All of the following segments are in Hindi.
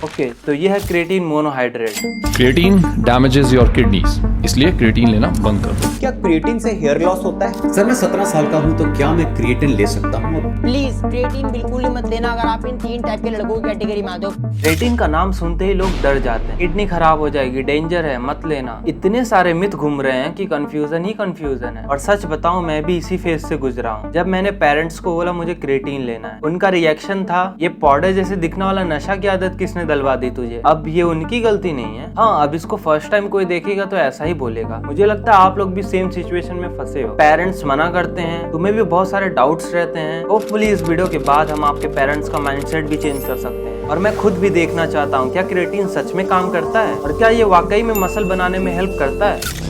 ओके, तो ये है creatine monohydrate. Creatine damages your kidneys, इसलिए क्रिएटिन लेना बंद कर दो। क्या क्रिएटिन से हेयर लॉस होता है? सर मैं 17 साल का हूँ, तो क्या मैं क्रिएटिन ले सकता हूँ? प्लीज क्रिएटिन बिल्कुल ही मत लेना अगर आप इन 3 टाइप के लड़कों की कैटेगरी में आते हो। क्रिएटिन का नाम सुनते ही लोग डर जाते हैं, किडनी खराब हो जाएगी, डेंजर है, मत लेना। इतने सारे मिथ घूम रहे हैं कि कंफ्यूजन ही कंफ्यूजन है। और सच बताऊं, मैं भी इसी फेज से गुजरा हूँ। जब मैंने पेरेंट्स को बोला मुझे क्रिएटिन लेना है, उनका रिएक्शन था, ये पाउडर जैसे दिखने वाला नशा की आदत किसने डलवा दी तुझे? अब ये उनकी गलती नहीं है। हाँ, अब इसको फर्स्ट टाइम कोई देखेगा तो ऐसा ही बोलेगा। मुझे लगता है आप लोग भी सेम सिचुएशन में फंसे हो। पेरेंट्स मना करते हैं, तुम्हें भी बहुत सारे डाउट्स रहते हैं। होपफुली इस वीडियो के बाद हम आपके पेरेंट्स का माइंडसेट भी चेंज कर सकते हैं। और मैं खुद भी देखना चाहता हूँ, क्या क्रिएटिन सच में काम करता है और क्या ये वाकई में मसल बनाने में हेल्प करता है।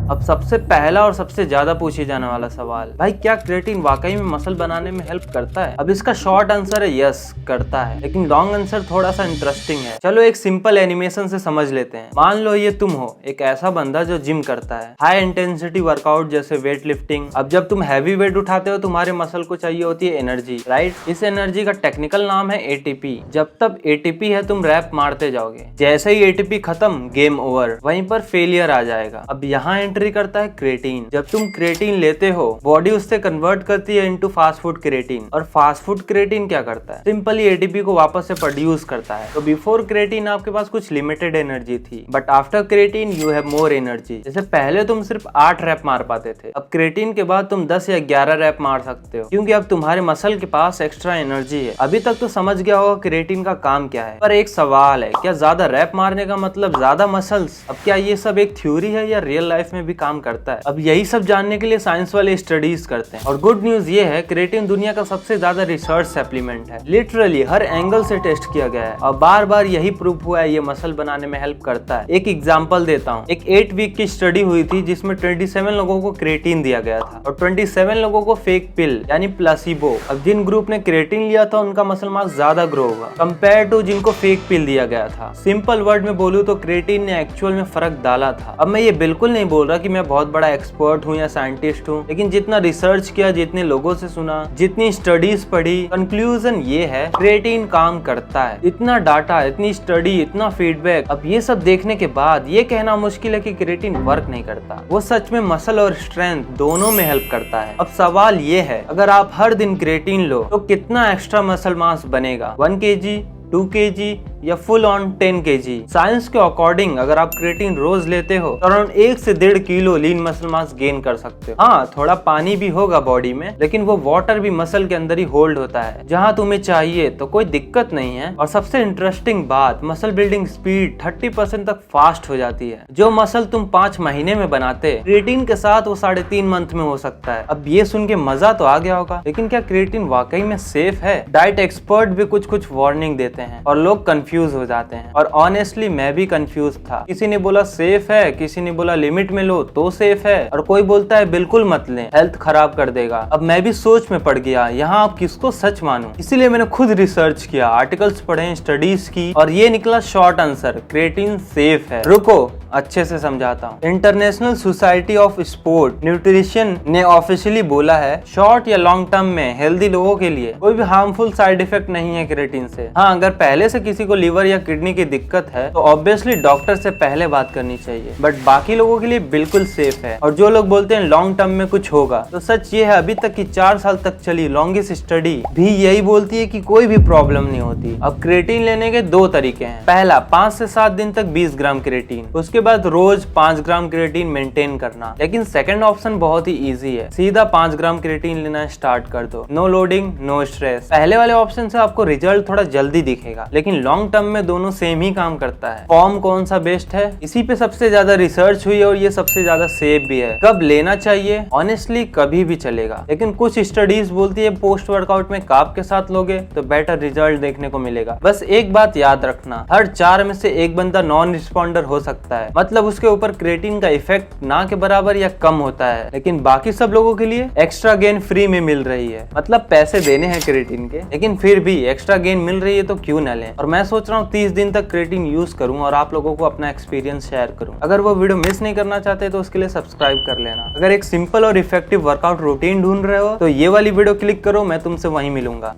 अब सबसे पहला और सबसे ज्यादा पूछे जाने वाला सवाल, भाई क्या क्रिएटिन वाकई में मसल बनाने में हेल्प करता है? अब इसका शॉर्ट आंसर है यस, करता है। लेकिन लॉन्ग आंसर थोड़ा सा इंटरेस्टिंग है। चलो एक सिंपल एनिमेशन से समझ लेते हैं। मान लो ये तुम हो, एक ऐसा बंदा जो जिम करता है, हाई इंटेंसिटी वर्कआउट जैसे वेट लिफ्टिंग। अब जब तुम हैवी वेट उठाते हो, तुम्हारे मसल को चाहिए होती है एनर्जी, राइट? इस एनर्जी का टेक्निकल नाम है एटीपी। जब तक एटीपी है, तुम रैप मारते जाओगे। जैसे ही एटीपी खत्म, गेम ओवर, वहीं पर फेलियर आ जाएगा। अब यहाँ करता है क्रिएटिन। जब तुम क्रिएटिन लेते हो, बॉडी उससे कन्वर्ट करती है इनटू फास्ट फूड क्रिएटिन। और फास्ट फूड क्रिएटिन क्या करता है? सिंपली एटीपी को वापस से प्रोड्यूस करता है। तो बिफोर क्रिएटिन आपके पास कुछ लिमिटेड एनर्जी थी, but after creatine you have more energy. जैसे पहले तुम सिर्फ 8 रैप मार पाते थे, अब क्रिएटिन के बाद तुम 10 या 11 रैप मार सकते हो, क्योंकि अब तुम्हारे मसल के पास एक्स्ट्रा एनर्जी है। अभी तक तो समझ गया होगा क्रिएटिन का काम क्या है, पर एक सवाल है, क्या ज्यादा रैप मारने का मतलब ज्यादा मसल्स? अब क्या ये सब एक थ्योरी है या रियल लाइफ में भी काम करता है? अब यही सब जानने के लिए साइंस वाले स्टडीज करते हैं। और गुड न्यूज ये है, क्रिएटिन दुनिया का सबसे ज्यादा रिसर्च सप्लीमेंट है। लिटरली हर एंगल से टेस्ट किया गया है और बार बार यही प्रूफ हुआ है ये मसल बनाने में हेल्प करता है। एक एग्जांपल देता हूँ। एक 8 वीक की स्टडी हुई थी जिसमें 27 लोगों को क्रिएटिन दिया गया था और 27 लोगों को फेक पिल यानी प्लासिबो। अब जिन ग्रुप ने क्रिएटिन लिया था उनका मसल मास ज्यादा ग्रो हुआ कंपेयर टू जिनको फेक पिल दिया गया था। सिंपल वर्ड में बोलूँ तो क्रिएटिन ने एक्चुअल में फर्क डाला था। अब मैं ये बिल्कुल नहीं बोल रहा कि मैं बहुत बड़ा एक्सपर्ट हूँ या साइंटिस्ट हूँ, लेकिन जितना रिसर्च किया, जितने लोगों से सुना, जितनी स्टडीज पढ़ी, कंक्लूजन ये है क्रिएटिन काम करता है। इतना डाटा, इतनी स्टडी, इतना फीडबैक, अब ये सब देखने के बाद ये कहना मुश्किल है कि क्रिएटिन वर्क नहीं करता। वो सच में मसल और स्ट्रेंथ दोनों में हेल्प करता है। अब सवाल ये है, अगर आप हर दिन क्रिएटिन लो तो कितना एक्स्ट्रा मसल मास बनेगा? 1 kg, 2 kg या फुल ऑन 10 kg? साइंस के अकॉर्डिंग अगर आप क्रिएटिन रोज लेते हो तो अराउंड 1 से 1.5 kilo lean muscle mass gain कर सकते हो। हाँ, थोड़ा पानी भी होगा बॉडी में, लेकिन वो वाटर भी मसल के अंदर ही होल्ड होता है जहाँ तुम्हें चाहिए, तो कोई दिक्कत नहीं है। और सबसे इंटरेस्टिंग बात, मसल बिल्डिंग स्पीड 30% तक फास्ट हो जाती है। जो मसल तुम 5 महीने में बनाते, क्रिएटिन के साथ वो 3.5 मंथ में हो सकता है। अब ये सुन के मजा तो आ गया होगा, लेकिन क्या क्रिएटिन वाकई में सेफ है? डाइट एक्सपर्ट भी कुछ वार्निंग देते हैं और लोग कंफ्यूज हो जाते हैं। और ऑनेस्टली मैं भी कंफ्यूज था। किसी ने बोला सेफ है, किसी ने बोला लिमिट में लो तो सेफ है, और कोई बोलता है बिल्कुल मत लें, हेल्थ खराब कर देगा। अब मैं भी सोच में पड़ गया, यहाँ आप किसको सच मानूं? इसीलिए मैंने खुद रिसर्च किया, आर्टिकल्स पढ़े, स्टडीज की, और ये निकला शॉर्ट आंसर, क्रिएटिन सेफ है। रुको अच्छे से समझाता हूँ। International society of sport nutrition ने ऑफिशियली बोला है, शॉर्ट या लॉन्ग टर्म में हेल्दी लोगों के लिए कोई भी हार्मफुल साइड इफेक्ट नहीं है क्रिएटिन से। हाँ, अगर पहले से किसी को लीवर या किडनी की दिक्कत है तो ऑब्वियसली डॉक्टर से पहले बात करनी चाहिए, बट बाकी लोगों के लिए बिल्कुल सेफ है। और जो लोग बोलते हैं लॉन्ग टर्म में कुछ होगा, तो सच ये है, अभी तक की 4 साल तक चली लॉन्गेस्ट स्टडी भी यही बोलती है कि कोई भी प्रॉब्लम नहीं होती। अब क्रिएटिन लेने के 2 तरीके हैं। पहला, 5 से 7 दिन तक 20 ग्राम क्रिएटिन, उसके बाद रोज 5 ग्राम क्रिएटिन मेंटेन करना। लेकिन सेकंड ऑप्शन बहुत ही इजी है, सीधा 5 ग्राम क्रिएटिन लेना स्टार्ट कर दो, नो लोडिंग, नो स्ट्रेस। पहले वाले ऑप्शन से आपको रिजल्ट थोड़ा जल्दी दिखेगा, लेकिन लॉन्ग टर्म में दोनों सेम ही काम करता है। फॉर्म कौन सा बेस्ट है, इसी पे सबसे ज्यादा रिसर्च हुई है और ये सबसे ज्यादा सेफ भी है। कब लेना चाहिए? ऑनेस्टली कभी भी चलेगा, लेकिन कुछ स्टडीज बोलती है पोस्ट वर्कआउट में कार्ब के साथ लोगे तो बेटर रिजल्ट देखने को मिलेगा। बस एक बात याद रखना, हर 4 में से एक बंदा नॉन रिस्पॉन्डर हो सकता है, मतलब उसके ऊपर क्रिएटिन का इफेक्ट ना के बराबर या कम होता है, लेकिन बाकी सब लोगों के लिए एक्स्ट्रा गेन फ्री में मिल रही है। मतलब पैसे देने हैं क्रिएटिन के, लेकिन फिर भी एक्स्ट्रा गेन मिल रही है तो क्यों ना लें। और मैं सोच रहा हूँ 30 दिन तक क्रिएटिन यूज करूँ और आप लोगों को अपना एक्सपीरियंस शेयर करूँ। अगर वो वीडियो मिस नहीं करना चाहते तो उसके लिए सब्सक्राइब कर लेना। अगर एक सिंपल और इफेक्टिव वर्कआउट रूटीन ढूंढ रहे हो तो ये वाली वीडियो क्लिक करो, मैं तुमसे वहीं मिलूंगा।